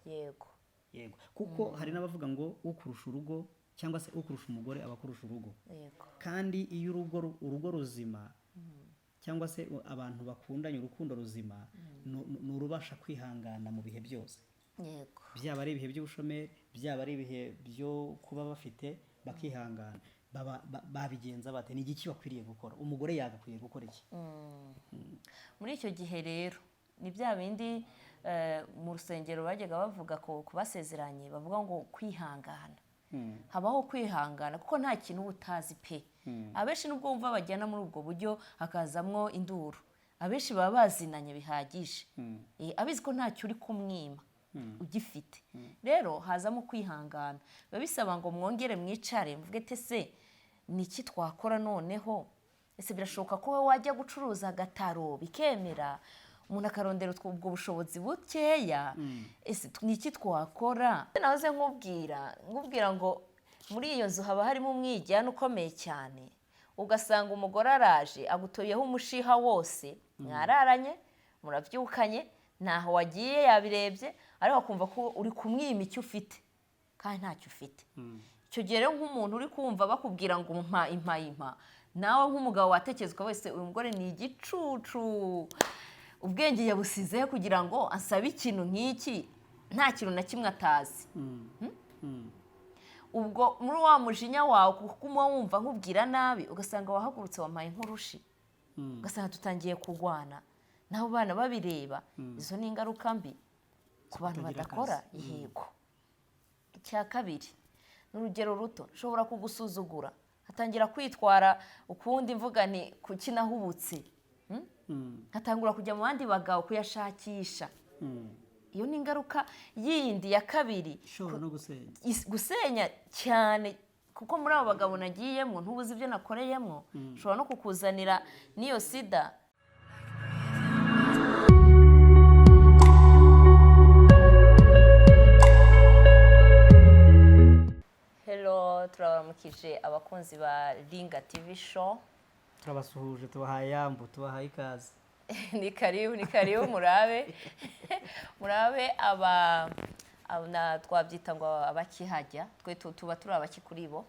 yego kuko hari n'abavuga ngo ukurusha urugo cyangwa se ukurusha umugore abakurusha urugo, kandi iyo urugo ruzima cyangwa se abantu bakundanye urukundo ruzima ni urubasha kwihangana mu bihe byose, byaba ari ibihe by'ubushomeri, byaba ari ibihe byo kuba bafite bakihangana, babigenza bate? Ni igiki bakwiriye gukora? Umugore yagakwiye gukora iki muri icyo gihe? Rero ni bya bindi mu rusengero bajyaga bavuga ku basezeranye, bavuga ngo kwihangana. Habaho kwihangana kuko nta kintu utazi pe. Abenshi nubwo wumva bajyana muri ubwo buryo hakazamwo induru, abenshi baba bazinanye bihagije, abizi ko ntacyo uri kumwima ugifite. Rero hazamo kwihangana, biba bisaba ngo mwongere mwicare mvuge ete se ni iki twakora noneho? Ese birashoboka ko wowe wajya gucuruza agataro bikemera, umuntu akarondera ubwo bushobozi bukeya, ese ni iki twakora? Nahoze nkubwira ngo muri iyo nzu haba harimo umwijyana ukomeye cyane, ugasanga umugore araje agutoyeho umushiha wose, mwararanye murabyukanye ntaho wagiye yabirebye, ariko akumva ko uri kumwima icyo ufite kandi ntacyo ufite. Icyo gihe rero nk'umuntu uri kumva bakubwira ngo impa, nawe nk'umugabo watekerezwa wese uyu mugore ni igicucu, ubwenge yabusizeho kugira ngo asabe ikintu nk'iki, nta kintu na kimwe atazi. Ubwo muri wa mujinya wawe kuko wumva nkubwira nabi, ugasanga wahagurutse wampaye nk'urushi, ugasanga tutangiye kurwana, naho bana babireba. Izo ni ingaruka mbi ku bantu badakora. Yego. Icya kabiri, n'urugero ruto, nshobora kugusuzugura, hatangira kwitwara ukundi, mvuga ni kuki nahubutse, hatangura kujya mu bandi bagabo kuyashakisha. Iyo ni ingaruka yindi ya kabiri, ishobora no gusenya cyane, kuko muri abo bagabo nagiyemo ntubuze ibyo nakoreyemo, ushobora no kukuzanira n'iyo sida. Hello, turabaramukije abakunzi ba Ringa TV show. Turabasuhuje, tubahaye yambu, tubahaye ikaze. Ni karibu murabe aba twabyita ngo abakihajya, twe tuba turi abaki kuri bo,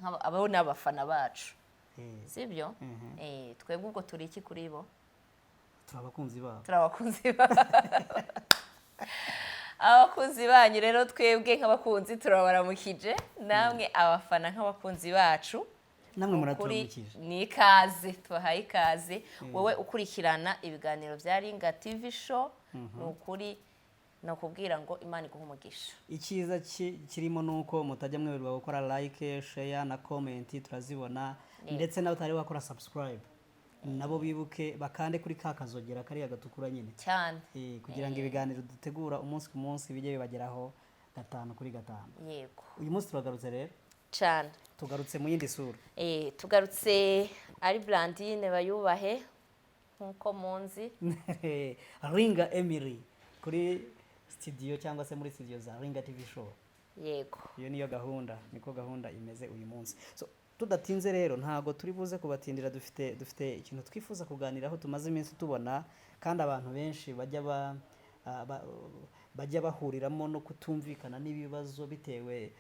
abo ni abafana bacu, sibyo? Twebwe ubwo turi iki kuri bo? Turabakunzi babo. Abakunzi banyu rero, twebwe nk'abakunzi turabaramukije, namwe abafana nk'abakunzi bacu, namwe muraturamukije. Ni ikaze, tubahaye ikaze. Wowe ukurikirana ibiganiro bya Ringa TV show, ni ukuri nakubwira ngo Imana iguhe umugisha. Icyiza kirimo nuko mutajya mweberwa gukora like, share na comment, turazibona. Ndetse nawe utari wakora subscribe, nabo bibuke bakande kuri kakazogera kari agatukura nyine cyane, kugira ngo ibiganiro dutegura umunsi ku munsi bijye bibageraho 5 kuri 5. Yego. Uyu munsi turagarutse rero cyane, tugarutse mu yindi sura. Tugarutse ari Blandine Bayubahe nkuko munzi. Ringa Emily kuri studio cyangwa se muri studio za Ringa TV show. Yego. Iyo niyo gahunda, niko gahunda imeze uyu munsi. So tudatinze rero ntago turi buze kubatindira, dufite ikintu twifuza kuganiraho tumaze iminsi tubona, kandi abantu benshi bajya bahuriramo no kutumvikana n'ibibazo bitewe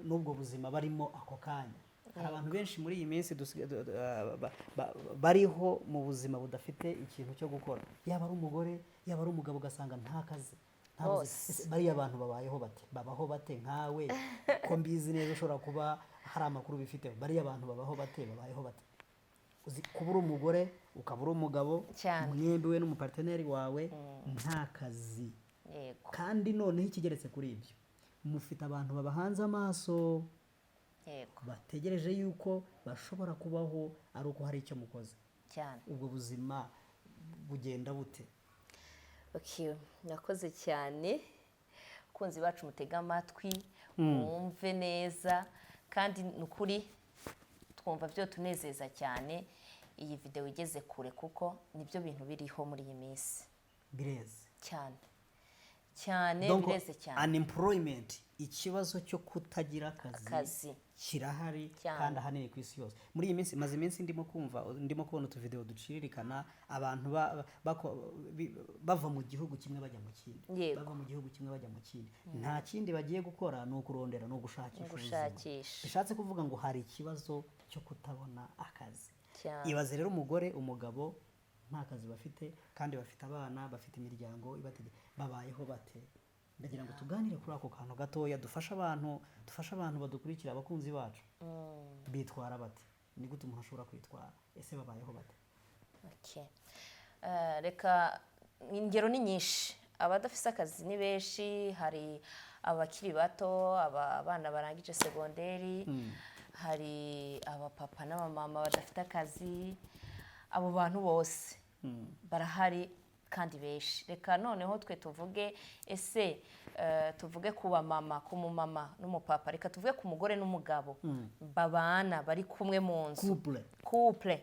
n'ubwo buzima barimo ako kanya. Hari abantu benshi muri iyi minsi bariho mu buzima budafite ikintu cyo gukora, yaba ari umugore yaba ari umugabo, ugasanga nta kazi. Bariya abantu babaho bate nkawe? Ko mbizi neza ushobora kuba hari amakuru bifite. Bariya abantu babayeho bate? Uzi kuba uri umugore ukaba uri umugabo, mwembi we n'umuparteneri wawe, nta kazi. Yego. Kandi noneho ikigeretse kuri ibyo, mufite abantu babahanze amaso, bategereje yuko bashobora kubaho ari uko hari icyo mukoze cyane. Ubwo buzima bugenda bute? Okay, nakoze cyane. Kunzi bacu mutega amatwi, mwumve neza, kandi nukuri twumva byo tunezeza cyane iyi video igeze kure, kuko nibyo bintu biriho muri iyi minsi. Bireze cyane cyane Donc, bireze cyane unemployment ikibazo cyo kutagira akazi kirahari Cyane. kandi ahanini ku isi yose muri iyi minsi maze iminsi ndimo kubona utuvideo duciririkana abantu bava mu gihugu kimwe bajya mu kindi Yego. bava mu gihugu kimwe bajya mu kindi nta kindi bagiye gukora ni ukurondera no gushakisha ubuzima bishatse kuvuga ngo hari ikibazo cyo kutabona akazi cyane. ibaze rero umugabo nta kazi bafite kandi bafite abana bafite imiryango babayeho bate ndagira ngo tuganire kuri ako kantu gatoya dufasha abantu badukurikira abakunzi bacu bitwara bate ni gute umuntu ashobora kwitwara ese babayeho bate reka ingero ni nyinshi abadafite akazi ni benshi hari abakiri bato abana barangije segonderi hari abapapa n'abamama badafite akazi abo bantu bose barahari kandi benshi reka noneho twe tuvuge ese tuvuge ku bamama ku mumama n'umupapa reka tuvuge ku mugore n'umugabo babana bari kumwe mu nzu couple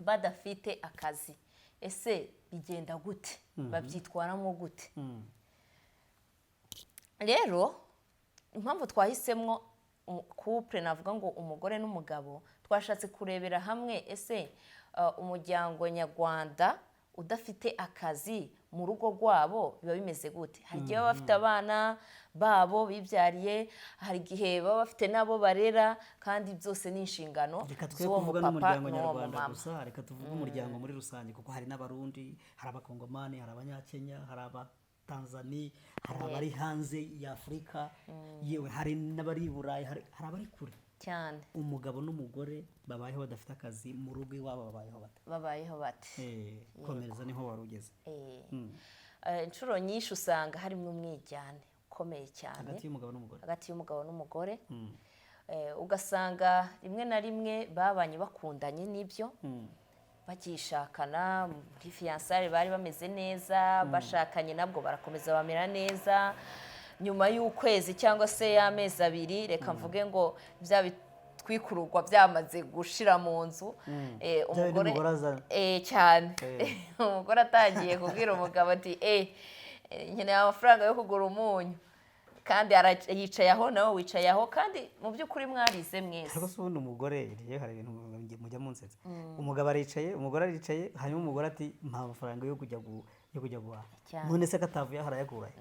badafite akazi ese bigenda gute babyitwaramo gute rero impamvu twahisemo couple navuga ngo umugore n'umugabo twashatse kurebera hamwe ese umuryango nyarwanda udafite akazi mu rugo rwabo biba bimeze gute hari igihe baba bafite abana babo bibyariye hari igihe baba bafite n'abo barera kandi byose ni inshingano z'uwo mupapa n'uwo mumama reka tuvuge umuryango muri rusange kuko hari n'abarundi hari abakongomani hari abanyakenya hari abatanzani hari abari hanze y'Afurika yewe hari n'abari i Burayi hari abari kure cyane umugabo n'umugore babayeho badafite akazi mu rugo iwabo babayeho bate komereza niho wari ugeze inshuro nyinshi usanga harimo umwijyane ukomeye cyane hagati y'umugabo n'umugore ugasanga rimwe na rimwe babanye bakundanye n'ibyo bagishakana muri fiyansare bari bameze neza bashakanye nabwo barakomeza bamera neza nyuma y'ukwezi cyangwa se y'amezi abiri reka mvuge ngo bya bitwikururwa byamaze gushira mu nzu umugore cyane umugore atangiye kubwira umugabo ati nkeneye amafaranga yo kugura umunyu kandi yicaye aho nawe wicaye aho kandi mu by'ukuri mwarize mwese ariko se ubundi umugore hari ibintu mujya munsetsa umugabo aricaye umugore aricaye hanyuma umugore ati mpa amafaranga yo kujya guhaha none se katavuye aho arayaguraye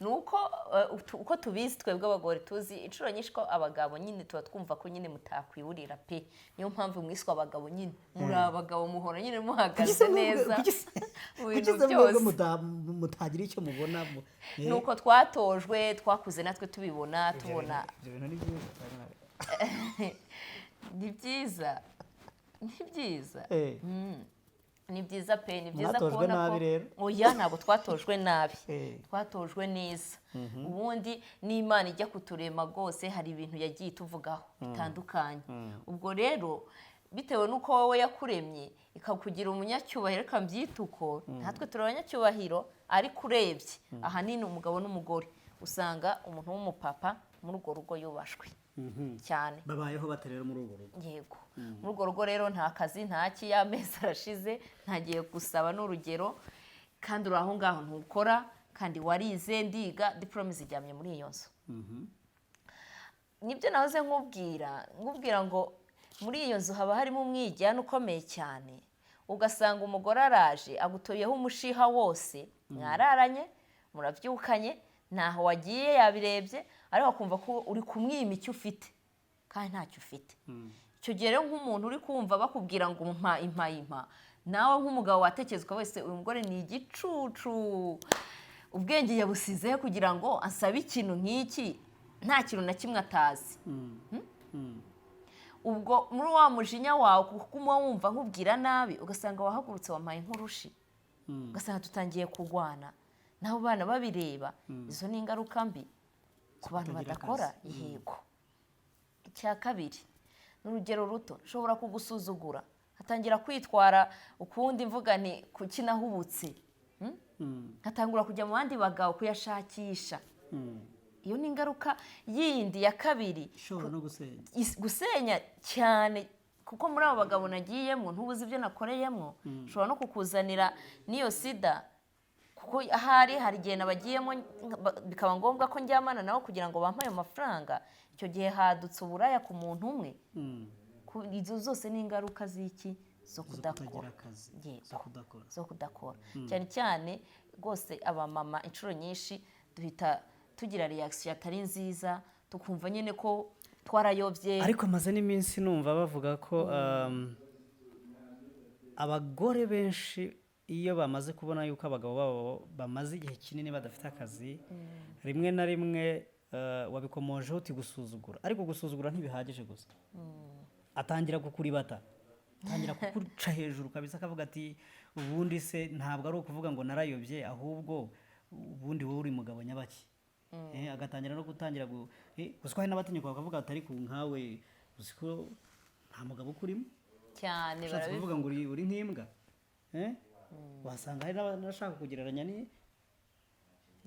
ni uko tubizi twebwe abagore tuzi inshuro nyinshi ko abagabo nyine tuba twumva ko nyine mutakwiburira pe niyo mpamvu mwiswe abagabo nyine muri abagabo muhora nyine muhagaze neza mu bintu byose mutagira icyo mubona ni uko twatojwe twakuze natwe tubibona tubona ni byiza ni byiza pe ni byiza kubona ko oya ntabwo twatojwe nabi twatojwe neza ubundi n'Imana ijya kuturema rwose hari ibintu yagiye ituvugaho bitandukanye ubwo rero bitewe n'uko wowe yakuremye ikakugira umunyacyubahiro ikabyita uko natwe turi abanyacyubahiro ariko urebye ahanini umugabo n'umugore usanga umuntu w'umupapa muri urwo rugo yubashwe cyane babayeho baterera muri urwo rugo yego muri urwo rugo rero nta kazi nta y'amezi arashize ntagiye gusaba n'urugero kandi uri aho ngaho ntukora kandi warize ndiga diporome zijyamye muri iyo nzu nibyo nahoze nkubwira ngo muri iyo nzu haba harimo umwijyane ukomeye cyane ugasanga umugore araje agutoyeho umushiha wose mwararanye murabyukanye ntaho wagiye yabirebye ariko akumva ko uri kumwima icyo ufite kandi ntacyo ufite icyo gihe rero nk'umuntu uri kumva bakubwira ngo impa nawe nk'umugabo watekerezwa wese uyu mugore ni igicucu ubwenge yabusizeho kugira ngo asabe ikintu nk'iki nta kintu na kimwe atazi ubwo muri wa mujinya wawe kuko uba wumva nkubwira nabi ugasanga wahagurutse wampaye nk'urushi ugasanga tutangiye kurwana n'abo bana babireba izo ni ingaruka mbi ku bantu badakora yego icya kabiri ni urugero ruto nshobora kugusuzugura hatangira kwitwara ukundi mvuga ni kuki nahubutse hatangura kujya mu bandi bagabo kuyashakisha iyo ni ingaruka yindi ya kabiri ishobora no gusenya cyane kuko muri abo bagabo nagiyemo ntubuze ibyo nakoreyemo ushobora no kukuzanira n'iyo sida kuko ahari hari igihe nabagiyemo bikaba ngombwa ko njyamana nabo kugira ngo bampe ayo mafaranga, icyo gihe hadutse uburaya ku muntu umwe. Izo zose ni ingaruka z'iki? Zo kudakora, zo kudakora. Cyane cyane rwose abamama inshuro nyinshi duhita tugira reaction atari nziza, tukumva nyine ko twarayobye. Ariko maze n'iminsi numva bavuga ko abagore benshi iyo bamaze kubona yuko abagabo babo bamaze igihe kinini badafite akazi, rimwe na rimwe wabikomojeho uti gusuzugura. Ariko gusuzugura ntibihagije gusa, atangira kukuribata, atangira kukuca hejuru kabisa, akavuga ati ubundi se ntabwo ari ukuvuga ngo narayobye, ahubwo ubundi wowe uri mugabo nyabaki. Agatangira no gutangira gusa hari n'abatinyuka bakavuga ati ariko nkawe uzi ko nta mugabo ukurimo cyane, baravuga ngo uri nk'imbwa. Wasanga hari n'abashaka kugereranya ni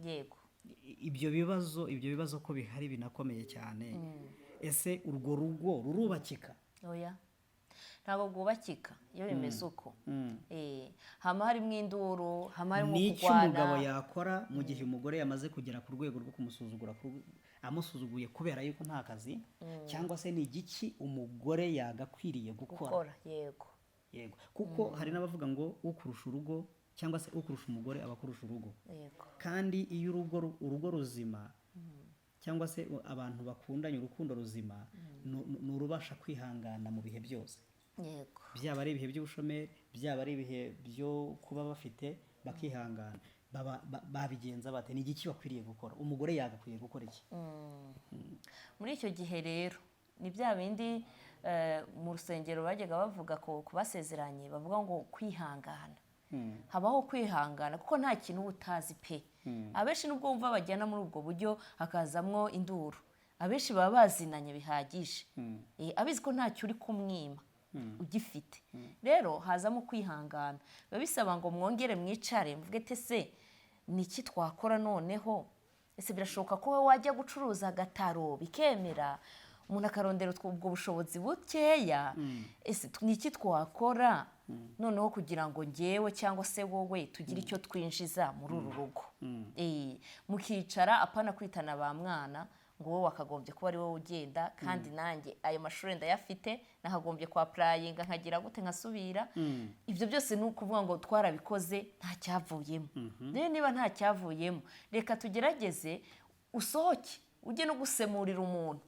yego. Ibyo bibazo ko bihari binakomeye cyane. Ese urwo rugo rurubakika? Oya, ntabwo rwubakika iyo bimeze uko. Hama harimo induru, hama harimo kurwana. N'icyo umugabo yakora mu gihe umugore yamaze kugera ku rwego rwo kumusuzugura, amusuzuguye kubera yuko nta kazi, cyangwa se ni igiki umugore yagakwiriye gukora? Yego, kuko hari n'abavuga ngo ukurusha urugo cyangwa se ukurusha umugore aba akurusha urugo. Kandi iyo urugo ruzima cyangwa se abantu bakundanye urukundo ruzima, ni urubasha kwihangana mu bihe byose. Byaba ari ibihe by'ubushomeri, byaba ari ibihe byo kuba bafite bakihangana, babigenza bate? Ni igiki bakwiriye gukora? Umugore yagakwiye gukora iki? Muri icyo gihe rero ni bya bindi mu rusengero bajyaga bavuga ku basezeranye, bavuga ngo kwihangana. Habaho kwihangana kuko nta kintu uba utazi pe. Abenshi nubwo wumva bajyana muri ubwo buryo hakazamwo induru, abenshi baba bazinanye bihagije, abizi ko ntacyo uri kumwima ugifite. Rero hazamo kwihangana, biba bisaba ngo mwongere mwicare mvuge ati se ni iki twakora noneho? Ese birashoboka ko wowe wajya gucuruza agataro bikemera, umuntu akarondera ubwo bushobozi bukeya? Ese ni iki twakora noneho kugira ngo njyewe cyangwa se wowe tugire icyo twinjiza muri uru rugo? Mukicara apana kwitana ba mwana ngo wowe wakagombye kuba ari wowe ugenda, kandi nanjye ayo mashuri ndayafite, nakagombye kwa purayinga nkagira gute nkasubira. Ibyo byose ni ukuvuga ngo twarabikoze nta cyavuyemo. Rero niba nta cyavuyemo, reka tugerageze usohoke ujye no gusemurira umuntu,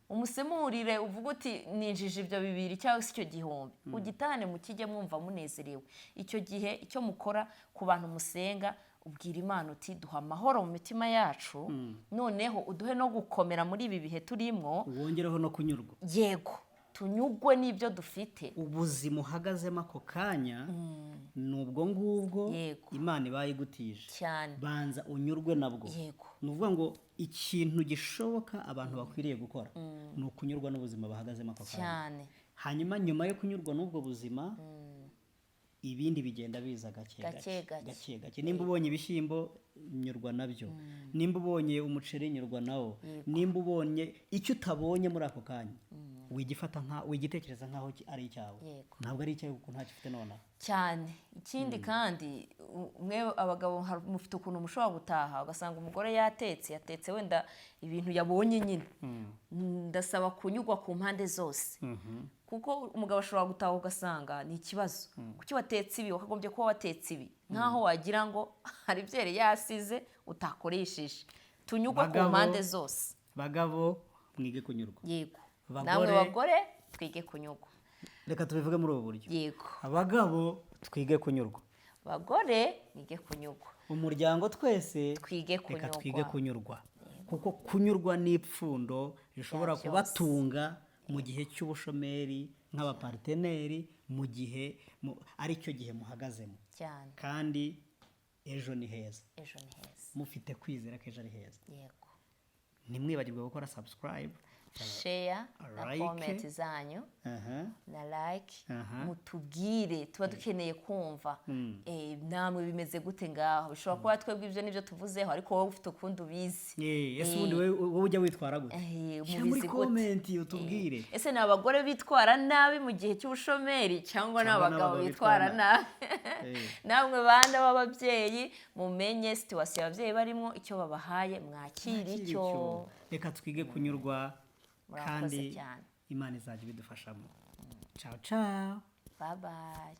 umusemurire uvuga uti ninjije ibyo 2 cyangwa se icyo gihombi, ugitahane mukijye mwumva munezerewe. Icyo gihe icyo mukora ku bantu musenga, ubwira Imana uti duha amahoro mu mitima yacu, noneho uduhe no gukomera muri ibi bihe turimo, wongereho no kunyurwa. Yego, tunyugwe n'ibyo dufite. Ubuzima uhagazemo ako kanya nubwo ngubwo Imana ibayigutije cyane, banza unyurwe nabwo. Ni ukuvuga ngo ikintu gishoboka abantu bakwiriye gukora ni ukunyurwa n'ubuzima bahagazemo ako kanya. Hanyuma nyuma yo kunyurwa n'ubwo buzima, ibindi bigenda biza gake gake. Nimba ubonye ibishyimbo nyurwa nabyo, nimba ubonye umuceri nyurwa nawo, nimba ubonye icyo utabonye muri ako kanya wigitekereza nkaho ari icyawe, ntabwo ari icyawe kuko ntacyo ufite nonaha cyane. Ikindi kandi mwe abagabo mufite ukuntu mushobora gutaha ugasanga umugore yatetse wenda ibintu yabonye nyine. Ndasaba kunyurwa ku mpande zose, kuko umugabo ashobora gutaha ugasanga ni ikibazo, kuki watetse ibi, wakagombye kuba watetse ibi, nkaho wagira ngo hari byere yasize utakoresheje. Tunyurwa ku mpande zose. Bagabo mwige kunyurwa. Yego, namwe bagore twige kunyurwa. Reka tubivuge muri ubu buryo. Yego, abagabo twige kunyurwa, bagore mwige kunyurwa, umuryango twese twige kunyurwa. Reka twige kunyurwa, kuko kunyurwa ni ipfundo rishobora kubatunga mu gihe cy'ubushomeri nk'abaparteneri, mu gihe ari cyo gihe muhagazemo cyane. Kandi ejo ni heza, ejo ni heza, mufite kwizera ko ejo ari heza. Yego, ntimwibagirwe gukora subscribe, share na like. comment zanyu aha na like Aha. mutubwire tuba dukeneye kumva namwe bimeze gute ngaho bishobora kuba twebwe ibyo nibyo tuvuzeho ariko wowe ufite ukundi ubizi ese ubundi wowe ujya witwara gute shyira muri mubizi gute comment utubwire ese ni abagore bitwara nabi mu gihe cy'ubushomeri cyangwa ni abagabo bitwara nabi namwe bana b'ababyeyi mumenye situwasiyo ababyeyi barimo icyo babahaye mwakira icyo reka twige kunyurwa murakoze kandi cyane imana izajya ibidufashamo ciao ciao bye bye